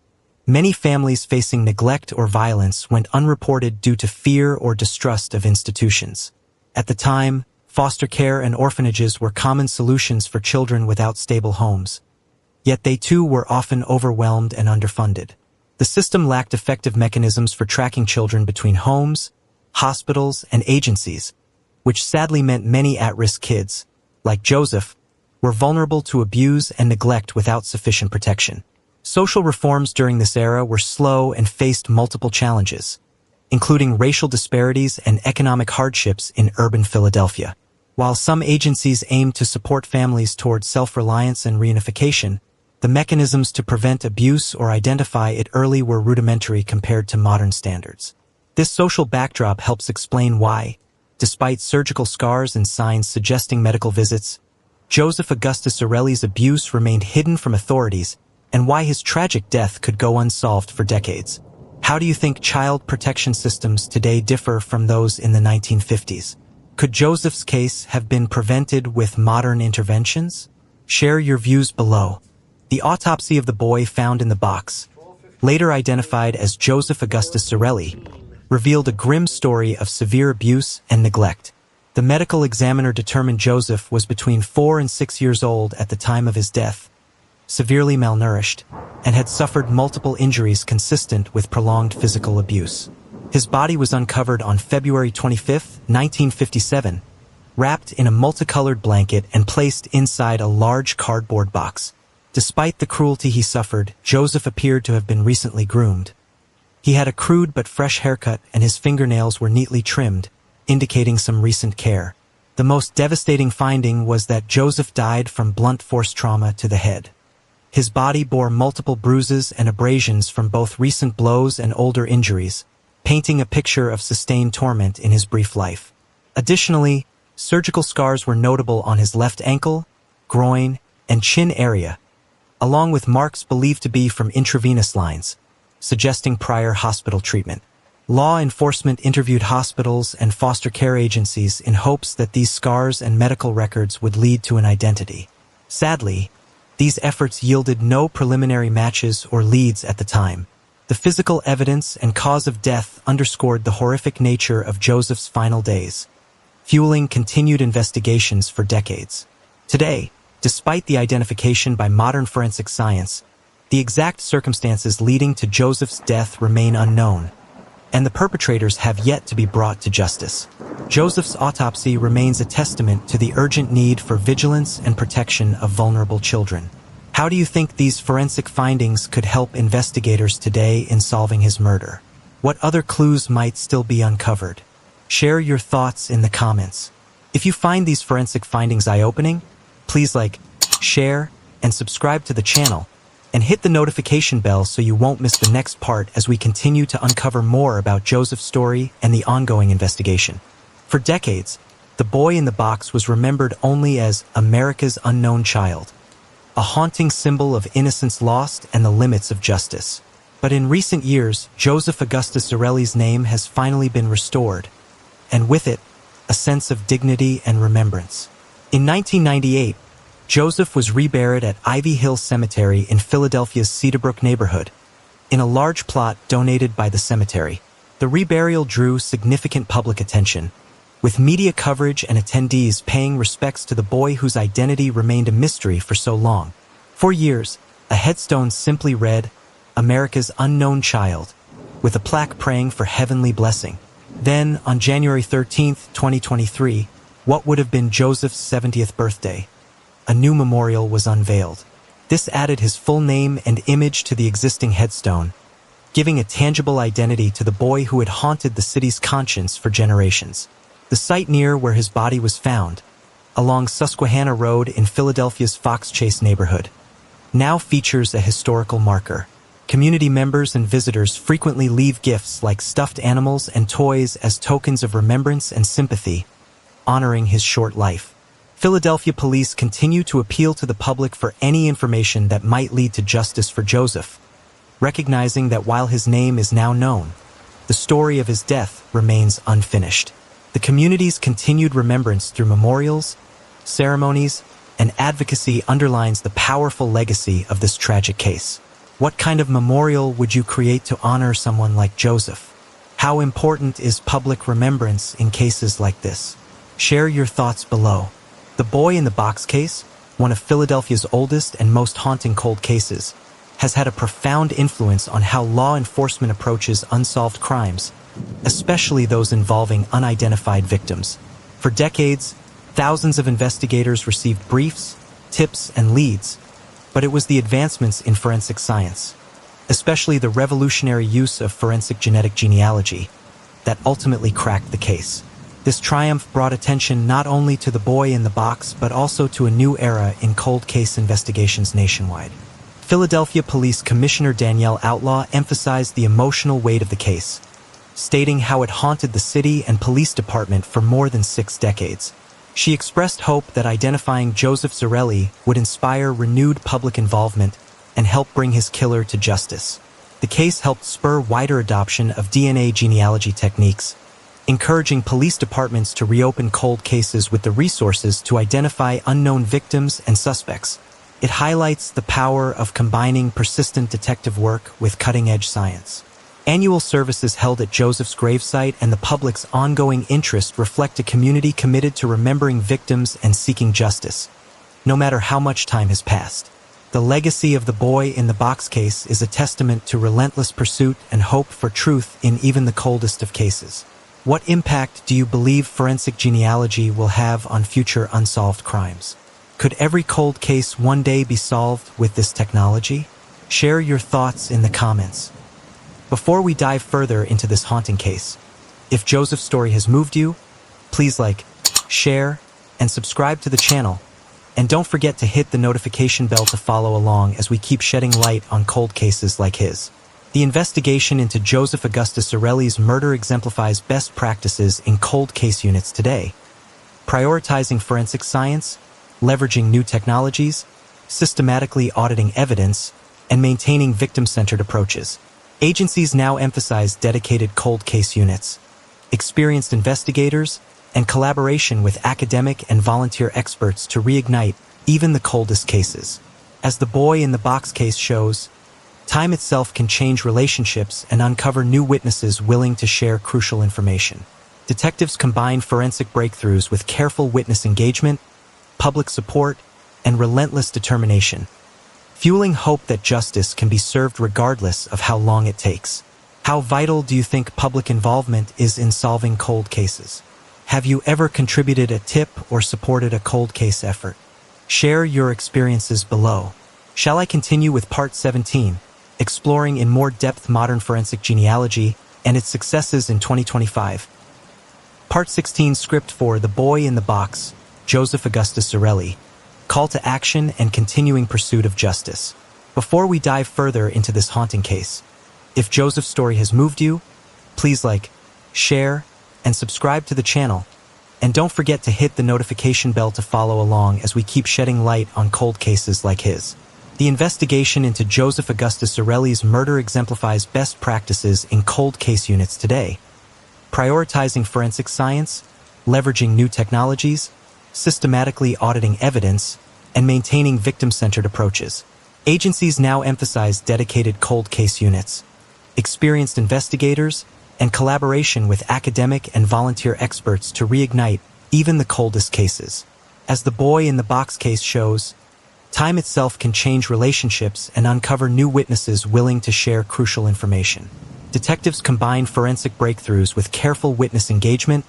many families facing neglect or violence went unreported due to fear or distrust of institutions. At the time, foster care and orphanages were common solutions for children without stable homes. Yet they too were often overwhelmed and underfunded. The system lacked effective mechanisms for tracking children between homes, hospitals, and agencies, which sadly meant many at-risk kids, like Joseph, were vulnerable to abuse and neglect without sufficient protection. Social reforms during this era were slow and faced multiple challenges, including racial disparities and economic hardships in urban Philadelphia. While some agencies aimed to support families toward self-reliance and reunification, the mechanisms to prevent abuse or identify it early were rudimentary compared to modern standards. This social backdrop helps explain why, despite surgical scars and signs suggesting medical visits, Joseph Augustus Zarelli's abuse remained hidden from authorities, and why his tragic death could go unsolved for decades. How do you think child protection systems today differ from those in the 1950s? Could Joseph's case have been prevented with modern interventions? Share your views below. The autopsy of the boy found in the box, later identified as Joseph Augustus Zarelli, revealed a grim story of severe abuse and neglect. The medical examiner determined Joseph was between 4 and 6 years old at the time of his death, severely malnourished, and had suffered multiple injuries consistent with prolonged physical abuse. His body was uncovered on February 25, 1957, wrapped in a multicolored blanket and placed inside a large cardboard box. Despite the cruelty he suffered, Joseph appeared to have been recently groomed. He had a crude but fresh haircut and his fingernails were neatly trimmed, indicating some recent care. The most devastating finding was that Joseph died from blunt force trauma to the head. His body bore multiple bruises and abrasions from both recent blows and older injuries, painting a picture of sustained torment in his brief life. Additionally, surgical scars were notable on his left ankle, groin, and chin area, along with marks believed to be from intravenous lines, suggesting prior hospital treatment. Law enforcement interviewed hospitals and foster care agencies in hopes that these scars and medical records would lead to an identity. Sadly, these efforts yielded no preliminary matches or leads at the time. The physical evidence and cause of death underscored the horrific nature of Joseph's final days, fueling continued investigations for decades. Today, despite the identification by modern forensic science, the exact circumstances leading to Joseph's death remain unknown, and the perpetrators have yet to be brought to justice. Joseph's autopsy remains a testament to the urgent need for vigilance and protection of vulnerable children. How do you think these forensic findings could help investigators today in solving his murder? What other clues might still be uncovered? Share your thoughts in the comments. If you find these forensic findings eye-opening, please like, share, and subscribe to the channel, and hit the notification bell so you won't miss the next part as we continue to uncover more about Joseph's story and the ongoing investigation. For decades, the boy in the box was remembered only as America's unknown child, a haunting symbol of innocence lost and the limits of justice. But in recent years, Joseph Augustus Zarelli's name has finally been restored, and with it, a sense of dignity and remembrance. In 1998, Joseph was reburied at Ivy Hill Cemetery in Philadelphia's Cedarbrook neighborhood, in a large plot donated by the cemetery. The reburial drew significant public attention, with media coverage and attendees paying respects to the boy whose identity remained a mystery for so long. For years, a headstone simply read, "America's Unknown Child," with a plaque praying for heavenly blessing. Then, on January 13, 2023, what would have been Joseph's 70th birthday, a new memorial was unveiled. This added his full name and image to the existing headstone, giving a tangible identity to the boy who had haunted the city's conscience for generations. The site near where his body was found, along Susquehanna Road in Philadelphia's Fox Chase neighborhood, now features a historical marker. Community members and visitors frequently leave gifts like stuffed animals and toys as tokens of remembrance and sympathy, honoring his short life. Philadelphia police continue to appeal to the public for any information that might lead to justice for Joseph, recognizing that while his name is now known, the story of his death remains unfinished. The community's continued remembrance through memorials, ceremonies, and advocacy underlines the powerful legacy of this tragic case. What kind of memorial would you create to honor someone like Joseph? How important is public remembrance in cases like this? Share your thoughts below. The boy in the box case, one of Philadelphia's oldest and most haunting cold cases, has had a profound influence on how law enforcement approaches unsolved crimes, especially those involving unidentified victims. For decades, thousands of investigators received briefs, tips, and leads, but it was the advancements in forensic science, especially the revolutionary use of forensic genetic genealogy, that ultimately cracked the case. This triumph brought attention not only to the boy in the box, but also to a new era in cold case investigations nationwide. Philadelphia Police Commissioner Danielle Outlaw emphasized the emotional weight of the case, stating how it haunted the city and police department for more than 6 decades. She expressed hope that identifying Joseph Zarelli would inspire renewed public involvement and help bring his killer to justice. The case helped spur wider adoption of DNA genealogy techniques, encouraging police departments to reopen cold cases with the resources to identify unknown victims and suspects. It highlights the power of combining persistent detective work with cutting-edge science. Annual services held at Joseph's gravesite and the public's ongoing interest reflect a community committed to remembering victims and seeking justice, no matter how much time has passed. The legacy of the boy in the box case is a testament to relentless pursuit and hope for truth in even the coldest of cases. What impact do you believe forensic genealogy will have on future unsolved crimes? Could every cold case one day be solved with this technology? Share your thoughts in the comments. Before we dive further into this haunting case, if Joseph's story has moved you, please like, share, and subscribe to the channel. And don't forget to hit the notification bell to follow along as we keep shedding light on cold cases like his. The investigation into Joseph Augustus Zarelli's murder exemplifies best practices in cold case units today, prioritizing forensic science, leveraging new technologies, systematically auditing evidence, and maintaining victim-centered approaches. Agencies now emphasize dedicated cold case units, experienced investigators, and collaboration with academic and volunteer experts to reignite even the coldest cases. As the boy in the box case shows, time itself can change relationships and uncover new witnesses willing to share crucial information. Detectives combine forensic breakthroughs with careful witness engagement, public support, and relentless determination, fueling hope that justice can be served regardless of how long it takes. How vital do you think public involvement is in solving cold cases? Have you ever contributed a tip or supported a cold case effort? Share your experiences below. Shall I continue with part 17, exploring in more depth modern forensic genealogy and its successes in 2025? Part 16, script for The Boy in the Box, Joseph Augustus Zarelli, call to action and continuing pursuit of justice. Before we dive further into this haunting case, if Joseph's story has moved you, please like, share, and subscribe to the channel. And don't forget to hit the notification bell to follow along as we keep shedding light on cold cases like his. The investigation into Joseph Augustus Zarelli's murder exemplifies best practices in cold case units today, prioritizing forensic science, leveraging new technologies, systematically auditing evidence, and maintaining victim-centered approaches. Agencies now emphasize dedicated cold case units, experienced investigators, and collaboration with academic and volunteer experts to reignite even the coldest cases. As the boy in the box case shows, time itself can change relationships and uncover new witnesses willing to share crucial information. Detectives combine forensic breakthroughs with careful witness engagement,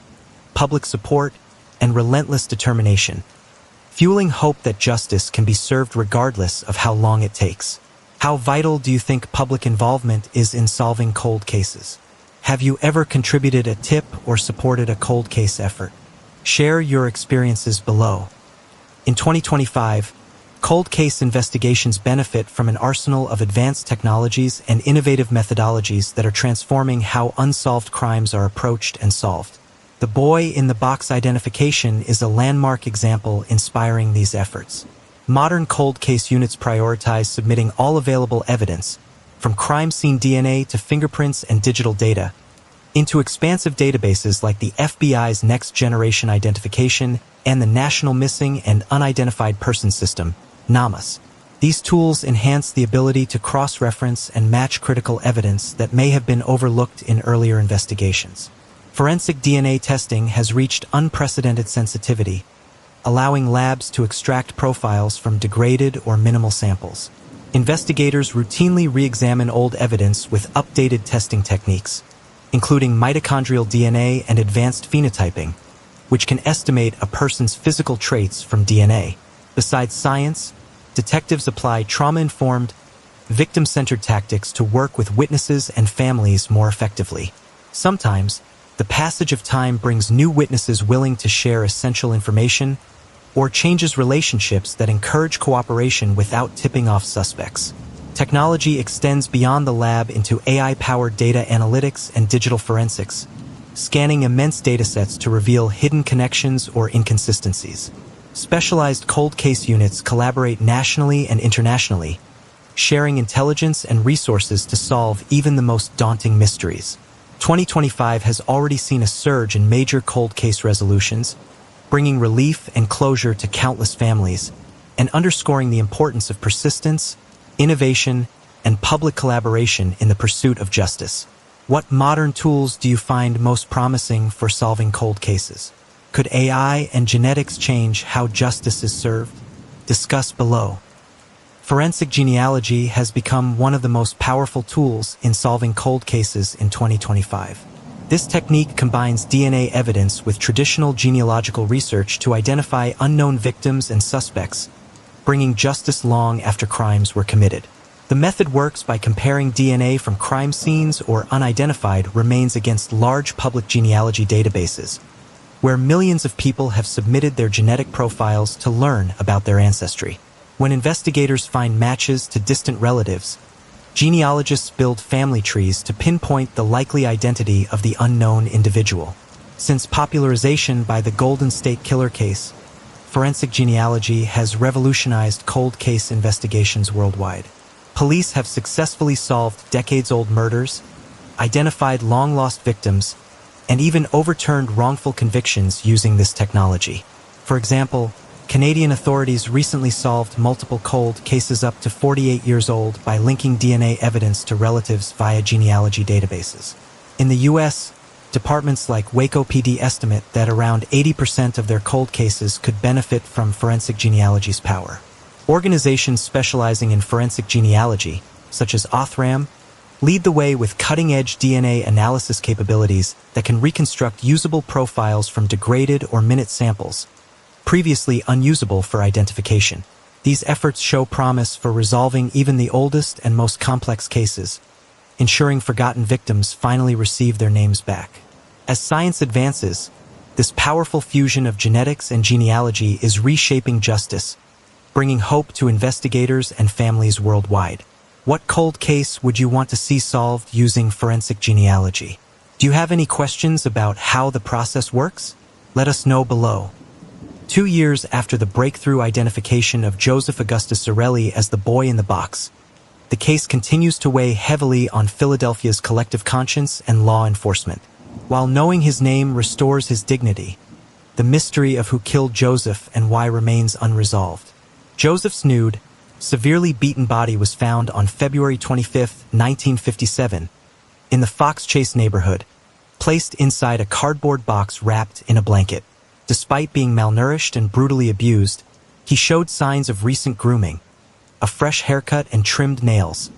public support, and relentless determination, fueling hope that justice can be served regardless of how long it takes. How vital do you think public involvement is in solving cold cases? Have you ever contributed a tip or supported a cold case effort? Share your experiences below. In 2025, cold case investigations benefit from an arsenal of advanced technologies and innovative methodologies that are transforming how unsolved crimes are approached and solved. The boy in the box identification is a landmark example inspiring these efforts. Modern cold case units prioritize submitting all available evidence, from crime scene DNA to fingerprints and digital data, into expansive databases like the FBI's Next Generation Identification and the National Missing and Unidentified Person System, NAMUS. These tools enhance the ability to cross-reference and match critical evidence that may have been overlooked in earlier investigations. Forensic DNA testing has reached unprecedented sensitivity, allowing labs to extract profiles from degraded or minimal samples. Investigators routinely re-examine old evidence with updated testing techniques, including mitochondrial DNA and advanced phenotyping, which can estimate a person's physical traits from DNA. Besides science, detectives apply trauma-informed, victim-centered tactics to work with witnesses and families more effectively. Sometimes, the passage of time brings new witnesses willing to share essential information or changes relationships that encourage cooperation without tipping off suspects. Technology extends beyond the lab into AI-powered data analytics and digital forensics, scanning immense datasets to reveal hidden connections or inconsistencies. Specialized cold case units collaborate nationally and internationally, sharing intelligence and resources to solve even the most daunting mysteries. 2025 has already seen a surge in major cold case resolutions, bringing relief and closure to countless families, and underscoring the importance of persistence, innovation, and public collaboration in the pursuit of justice. What modern tools do you find most promising for solving cold cases? Could AI and genetics change how justice is served? Discuss below. Forensic genealogy has become one of the most powerful tools in solving cold cases in 2025. This technique combines DNA evidence with traditional genealogical research to identify unknown victims and suspects, bringing justice long after crimes were committed. The method works by comparing DNA from crime scenes or unidentified remains against large public genealogy databases, where millions of people have submitted their genetic profiles to learn about their ancestry. When investigators find matches to distant relatives, genealogists build family trees to pinpoint the likely identity of the unknown individual. Since popularization by the Golden State Killer case, forensic genealogy has revolutionized cold case investigations worldwide. Police have successfully solved decades-old murders, identified long-lost victims, and even overturned wrongful convictions using this technology. For example, Canadian authorities recently solved multiple cold cases up to 48 years old by linking DNA evidence to relatives via genealogy databases. In the U.S., departments like Waco PD estimate that around 80% of their cold cases could benefit from forensic genealogy's power. Organizations specializing in forensic genealogy, such as Othram, lead the way with cutting-edge DNA analysis capabilities that can reconstruct usable profiles from degraded or minute samples, previously unusable for identification. These efforts show promise for resolving even the oldest and most complex cases, ensuring forgotten victims finally receive their names back. As science advances, this powerful fusion of genetics and genealogy is reshaping justice, bringing hope to investigators and families worldwide. What cold case would you want to see solved using forensic genealogy? Do you have any questions about how the process works? Let us know below. 2 years after the breakthrough identification of Joseph Augustus Zarelli as the boy in the box, the case continues to weigh heavily on Philadelphia's collective conscience and law enforcement. While knowing his name restores his dignity, the mystery of who killed Joseph and why remains unresolved. Joseph's nude, severely beaten body was found on February 25, 1957, in the Fox Chase neighborhood, placed inside a cardboard box wrapped in a blanket. Despite being malnourished and brutally abused, he showed signs of recent grooming, a fresh haircut and trimmed nails,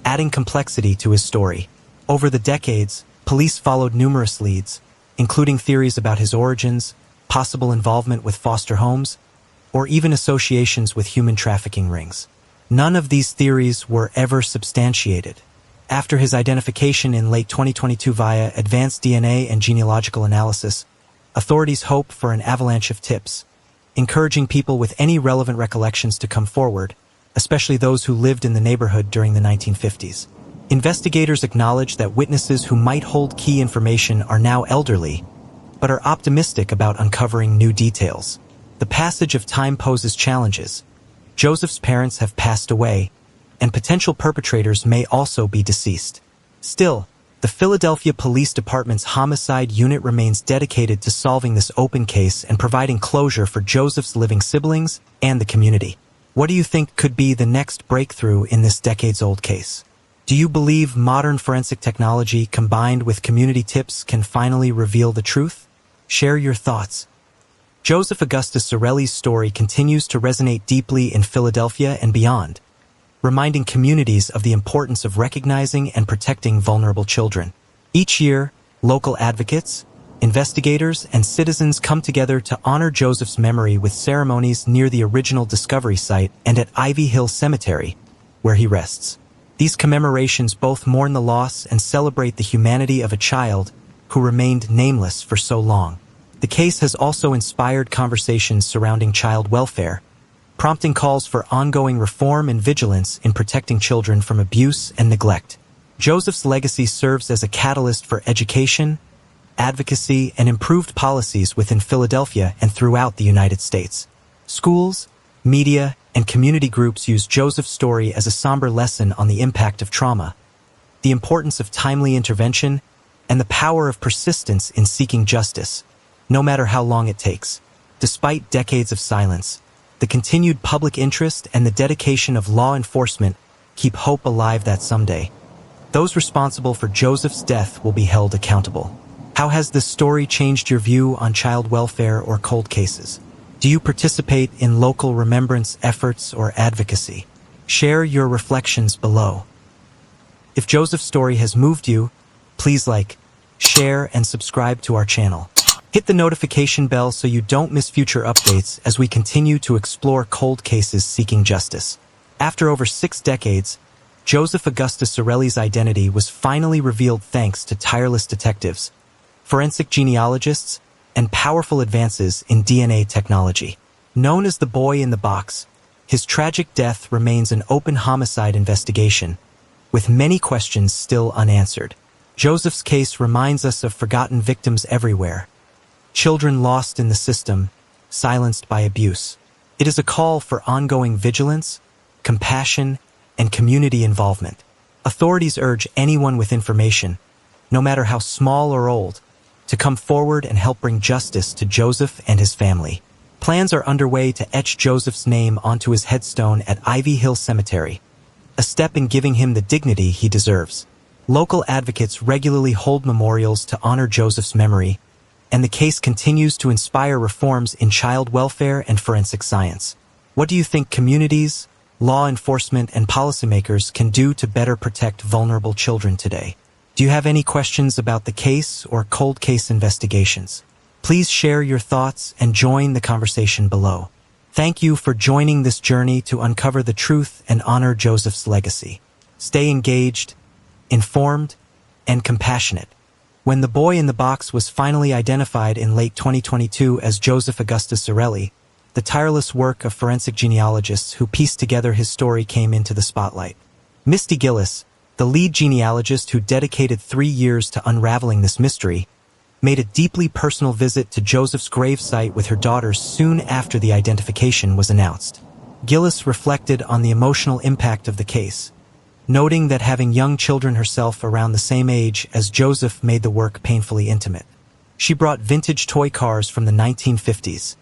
adding complexity to his story. Over the decades, police followed numerous leads, including theories about his origins, possible involvement with foster homes, or even associations with human trafficking rings. None of these theories were ever substantiated. After his identification in late 2022 via advanced DNA and genealogical analysis, authorities hope for an avalanche of tips, encouraging people with any relevant recollections to come forward, especially those who lived in the neighborhood during the 1950s. Investigators acknowledge that witnesses who might hold key information are now elderly, but are optimistic about uncovering new details. The passage of time poses challenges. Joseph's parents have passed away, and potential perpetrators may also be deceased. Still, the Philadelphia Police Department's homicide unit remains dedicated to solving this open case and providing closure for Joseph's living siblings and the community. What do you think could be the next breakthrough in this decades-old case? Do you believe modern forensic technology combined with community tips can finally reveal the truth? Share your thoughts. Joseph Augustus Zarelli's story continues to resonate deeply in Philadelphia and beyond, reminding communities of the importance of recognizing and protecting vulnerable children. Each year, local advocates, investigators, and citizens come together to honor Joseph's memory with ceremonies near the original discovery site and at Ivy Hill Cemetery, where he rests. These commemorations both mourn the loss and celebrate the humanity of a child who remained nameless for so long. The case has also inspired conversations surrounding child welfare, prompting calls for ongoing reform and vigilance in protecting children from abuse and neglect. Joseph's legacy serves as a catalyst for education, advocacy, and improved policies within Philadelphia and throughout the United States. Schools, media, and community groups use Joseph's story as a somber lesson on the impact of trauma, the importance of timely intervention, and the power of persistence in seeking justice, no matter how long it takes. Despite decades of silence, the continued public interest and the dedication of law enforcement keep hope alive that someday, those responsible for Joseph's death will be held accountable. How has this story changed your view on child welfare or cold cases? Do you participate in local remembrance efforts or advocacy? Share your reflections below. If Joseph's story has moved you, please like, share, and subscribe to our channel. Hit the notification bell so you don't miss future updates as we continue to explore cold cases seeking justice. After over 6 decades, Joseph Augustus Zarelli's identity was finally revealed thanks to tireless detectives, forensic genealogists, and powerful advances in DNA technology. Known as the boy in the box, his tragic death remains an open homicide investigation, with many questions still unanswered. Joseph's case reminds us of forgotten victims everywhere, children lost in the system, silenced by abuse. It is a call for ongoing vigilance, compassion, and community involvement. Authorities urge anyone with information, no matter how small or old, to come forward and help bring justice to Joseph and his family. Plans are underway to etch Joseph's name onto his headstone at Ivy Hill Cemetery, a step in giving him the dignity he deserves. Local advocates regularly hold memorials to honor Joseph's memory, and the case continues to inspire reforms in child welfare and forensic science. What do you think communities, law enforcement, and policymakers can do to better protect vulnerable children today? Do you have any questions about the case or cold case investigations? Please share your thoughts and join the conversation below. Thank you for joining this journey to uncover the truth and honor Joseph's legacy. Stay engaged, informed, and compassionate. When the boy in the box was finally identified in late 2022 as Joseph Augustus Zarelli, the tireless work of forensic genealogists who pieced together his story came into the spotlight. Misty Gillis, the lead genealogist who dedicated 3 years to unraveling this mystery, made a deeply personal visit to Joseph's gravesite with her daughters soon after the identification was announced. Gillis reflected on the emotional impact of the case, noting that having young children herself around the same age as Joseph made the work painfully intimate. She brought vintage toy cars from the 1950s,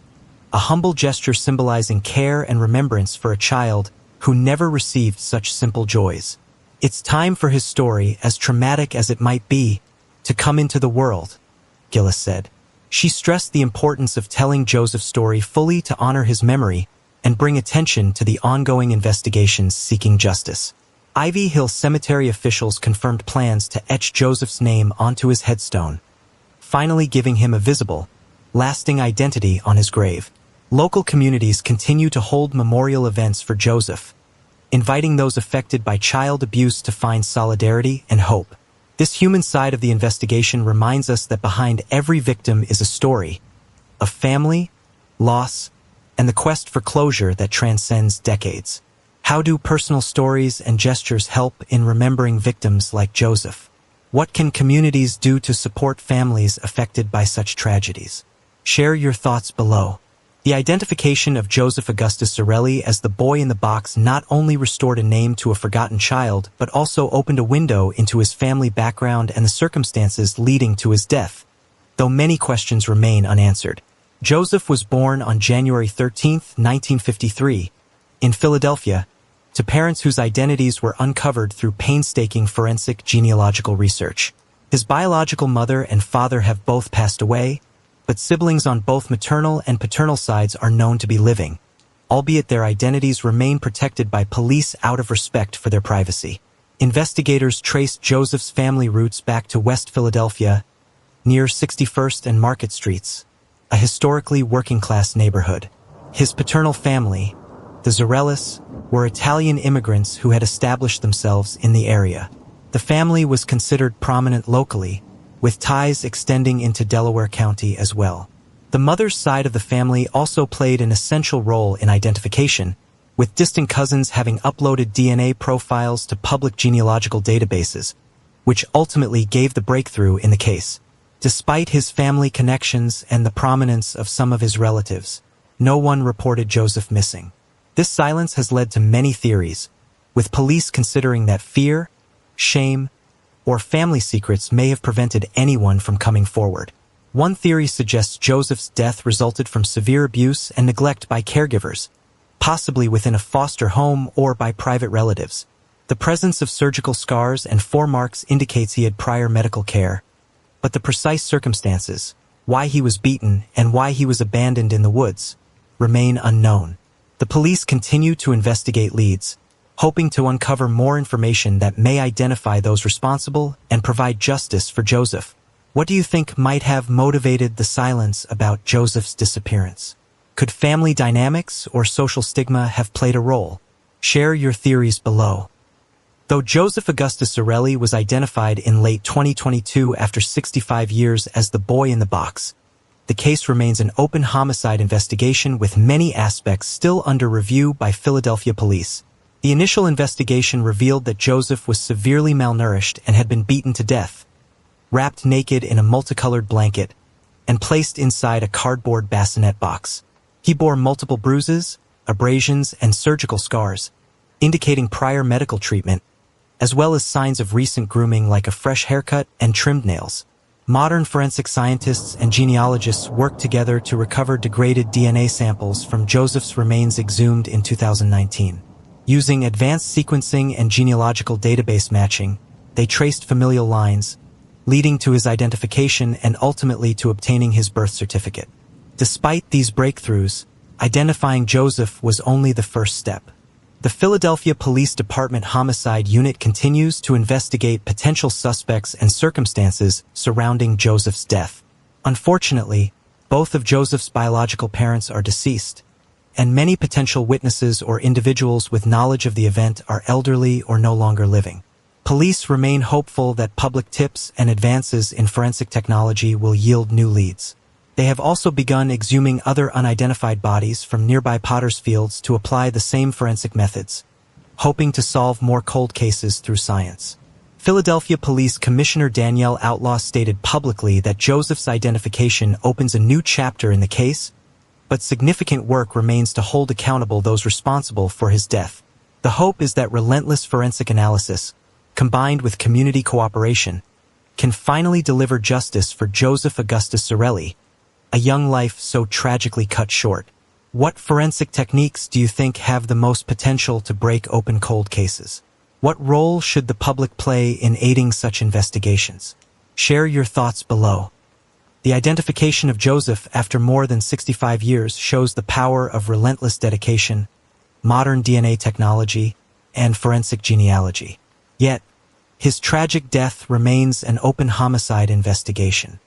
a humble gesture symbolizing care and remembrance for a child who never received such simple joys. It's time for his story, as traumatic as it might be, to come into the world, Gillis said. She stressed the importance of telling Joseph's story fully to honor his memory and bring attention to the ongoing investigations seeking justice. Ivy Hill Cemetery officials confirmed plans to etch Joseph's name onto his headstone, finally giving him a visible, lasting identity on his grave. Local communities continue to hold memorial events for Joseph, inviting those affected by child abuse to find solidarity and hope. This human side of the investigation reminds us that behind every victim is a story of family, loss, and the quest for closure that transcends decades. How do personal stories and gestures help in remembering victims like Joseph? What can communities do to support families affected by such tragedies? Share your thoughts below. The identification of Joseph Augustus Zarelli as the boy in the box not only restored a name to a forgotten child, but also opened a window into his family background and the circumstances leading to his death, though many questions remain unanswered. Joseph was born on January 13, 1953, in Philadelphia, to parents whose identities were uncovered through painstaking forensic genealogical research. His biological mother and father have both passed away, but siblings on both maternal and paternal sides are known to be living, albeit their identities remain protected by police out of respect for their privacy. Investigators traced Joseph's family roots back to West Philadelphia, near 61st and Market Streets, a historically working-class neighborhood. His paternal family, the Zarellis, were Italian immigrants who had established themselves in the area. The family was considered prominent locally, with ties extending into Delaware County as well. The mother's side of the family also played an essential role in identification, with distant cousins having uploaded DNA profiles to public genealogical databases, which ultimately gave the breakthrough in the case. Despite his family connections and the prominence of some of his relatives, no one reported Joseph missing. This silence has led to many theories, with police considering that fear, shame, or family secrets may have prevented anyone from coming forward. One theory suggests Joseph's death resulted from severe abuse and neglect by caregivers, possibly within a foster home or by private relatives. The presence of surgical scars and foremarks indicates he had prior medical care, but the precise circumstances, why he was beaten and why he was abandoned in the woods, remain unknown. The police continue to investigate leads, hoping to uncover more information that may identify those responsible and provide justice for Joseph. What do you think might have motivated the silence about Joseph's disappearance? Could family dynamics or social stigma have played a role? Share your theories below. Though Joseph Augustus Zarelli was identified in late 2022 after 65 years as the boy in the box, the case remains an open homicide investigation with many aspects still under review by Philadelphia police. The initial investigation revealed that Joseph was severely malnourished and had been beaten to death, wrapped naked in a multicolored blanket, and placed inside a cardboard bassinet box. He bore multiple bruises, abrasions, and surgical scars, indicating prior medical treatment, as well as signs of recent grooming like a fresh haircut and trimmed nails. Modern forensic scientists and genealogists worked together to recover degraded DNA samples from Joseph's remains exhumed in 2019. Using advanced sequencing and genealogical database matching, they traced familial lines, leading to his identification and ultimately to obtaining his birth certificate. Despite these breakthroughs, identifying Joseph was only the first step. The Philadelphia Police Department Homicide Unit continues to investigate potential suspects and circumstances surrounding Joseph's death. Unfortunately, both of Joseph's biological parents are deceased, and many potential witnesses or individuals with knowledge of the event are elderly or no longer living. Police remain hopeful that public tips and advances in forensic technology will yield new leads. They have also begun exhuming other unidentified bodies from nearby potter's fields to apply the same forensic methods, hoping to solve more cold cases through science. Philadelphia Police Commissioner Danielle Outlaw stated publicly that Joseph's identification opens a new chapter in the case, but significant work remains to hold accountable those responsible for his death. The hope is that relentless forensic analysis, combined with community cooperation, can finally deliver justice for Joseph Augustus Zarelli, a young life so tragically cut short. What forensic techniques do you think have the most potential to break open cold cases? What role should the public play in aiding such investigations? Share your thoughts below. The identification of Joseph after more than 65 years shows the power of relentless dedication, modern DNA technology, and forensic genealogy. Yet, his tragic death remains an open homicide investigation.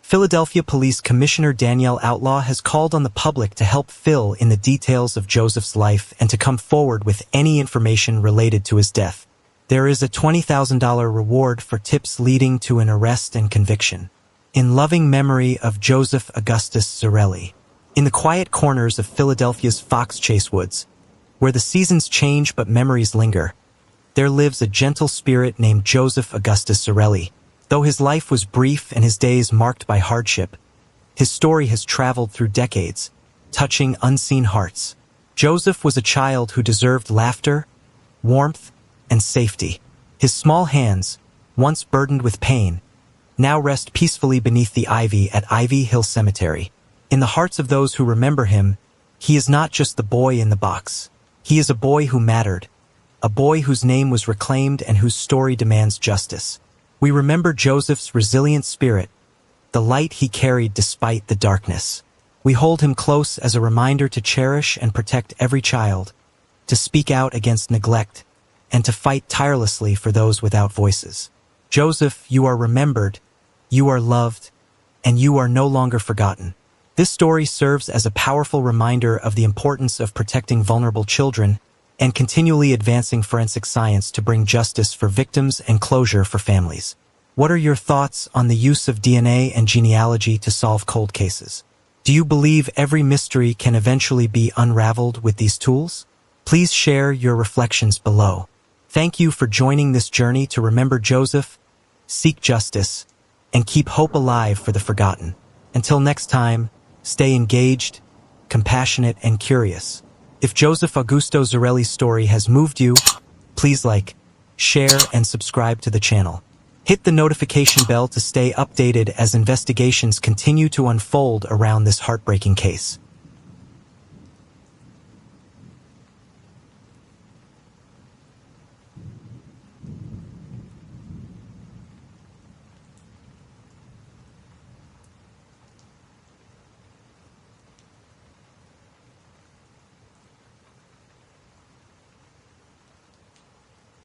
Philadelphia Police Commissioner Danielle Outlaw has called on the public to help fill in the details of Joseph's life and to come forward with any information related to his death. There is a $20,000 reward for tips leading to an arrest and conviction. In loving memory of Joseph Augustus Zarelli. In the quiet corners of Philadelphia's Fox Chase Woods, where the seasons change but memories linger, there lives a gentle spirit named Joseph Augustus Zarelli. Though his life was brief and his days marked by hardship, his story has traveled through decades, touching unseen hearts. Joseph was a child who deserved laughter, warmth, and safety. His small hands, once burdened with pain, now rest peacefully beneath the ivy at Ivy Hill Cemetery. In the hearts of those who remember him, he is not just the boy in the box. He is a boy who mattered, a boy whose name was reclaimed and whose story demands justice. We remember Joseph's resilient spirit, the light he carried despite the darkness. We hold him close as a reminder to cherish and protect every child, to speak out against neglect, and to fight tirelessly for those without voices. Joseph, you are remembered, you are loved, and you are no longer forgotten. This story serves as a powerful reminder of the importance of protecting vulnerable children and continually advancing forensic science to bring justice for victims and closure for families. What are your thoughts on the use of DNA and genealogy to solve cold cases? Do you believe every mystery can eventually be unraveled with these tools? Please share your reflections below. Thank you for joining this journey to remember Joseph, seek justice, and keep hope alive for the forgotten. Until next time, stay engaged, compassionate, and curious. If Joseph Augusto Zarelli's story has moved you, please like, share, and subscribe to the channel. Hit the notification bell to stay updated as investigations continue to unfold around this heartbreaking case.